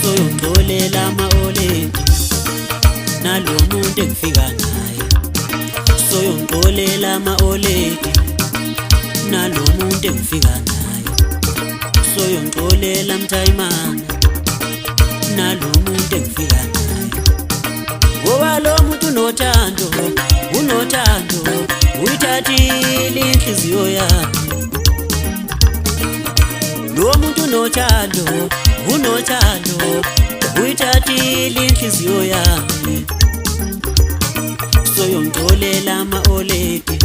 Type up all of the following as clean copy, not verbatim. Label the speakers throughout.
Speaker 1: soyongolela ma-oledi nalomuntu engifika naye soyongolela ma-oledi nalomuntu engifika naye soyongolela mthayimana nalomuntu engifika naye ngoba lo muntu unothando uyithathile inhliziyo yami lo muntu unothando uyithathile inhliziyo yami soyongolela ama-oledi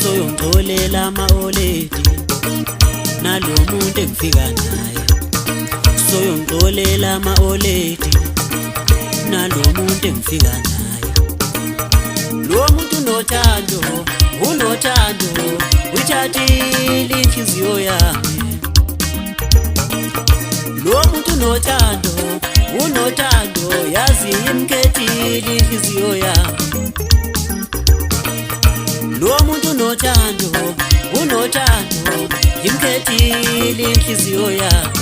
Speaker 1: soyongolela ama-oledi nalo muntu engifika naye soyongolela ama-oledi nalo muntu engifika naye lo muntu unothando uyithathile inhliziyo yami lo muntu unothando yazi imkhethile inhliziyo yami lo muntu unothando imkhethile inhliziyo yami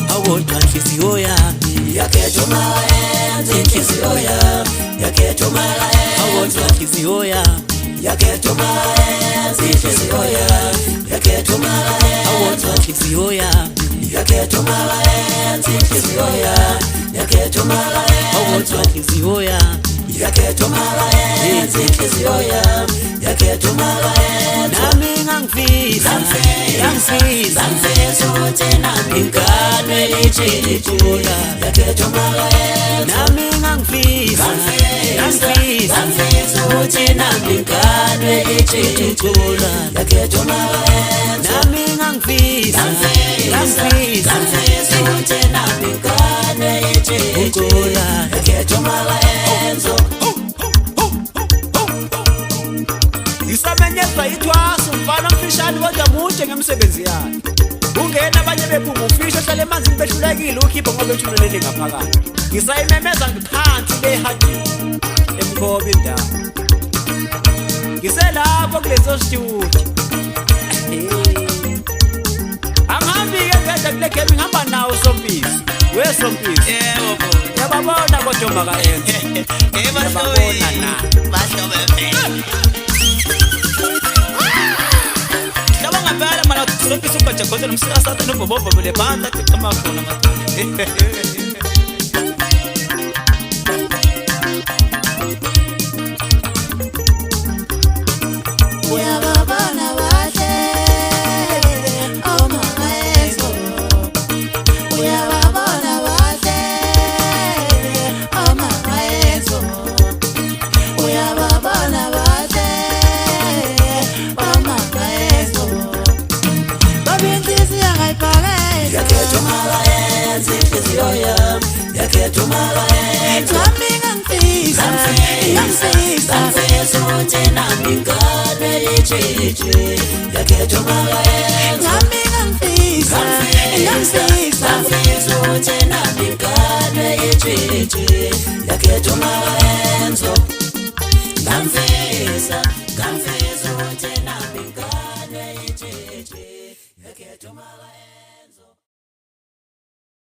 Speaker 1: awodwa inhliziyo yami yakhetha umayenza inhliziyo yami yakhetha umayenza awodwa inhliziyo yami yakhetha umayenza inhliziyo yami yakhetha umayenza awodwa inhliziyo yami yakhetha umayenza inhliziyo yami yakhetha umayenza awodwa inhliziyo yami yakhetha umayenza inhliziyo yami yakhetha umayenza nami ngangifisa ukuthi nami ngane lichithula yakhetha umayenza nami ngangifisa ukuthi nami ngane lichithula yakhetha umayenza nami ngangifisa ukuthi nami ngane lichithula yakhetha umayenza
Speaker 2: Isamenyezwa ithwaso mfana mfishane kodwa mude ngemsebenzi yakhe ungena abanye bephunga ufisha ehlale emanzini behlulekile ukhipha ngoba ethunelele ngaphakathi ngisayimemeza ngiphansi behadini emkhoba indawo ngiselapho kuleso studio angihambi-ke ngedla kule game ngihamba nawo Sompisi weSompisi
Speaker 3: yebo bo
Speaker 2: yababona kodwa makayenza
Speaker 3: yababona na bahlobe ngempela mana Sompisi ugajagoza nomsikasatha nobobobo le banda amafuna
Speaker 1: yakhetha umayenza nami ngangifisa ukuthi nami ngane lichithule yakhetha umayenza nami ngangifisa ukuthi nami ngane lichithule yakhetha umayenza ngangifisa ukuthi nami ngane lichithule yakhetha umayenza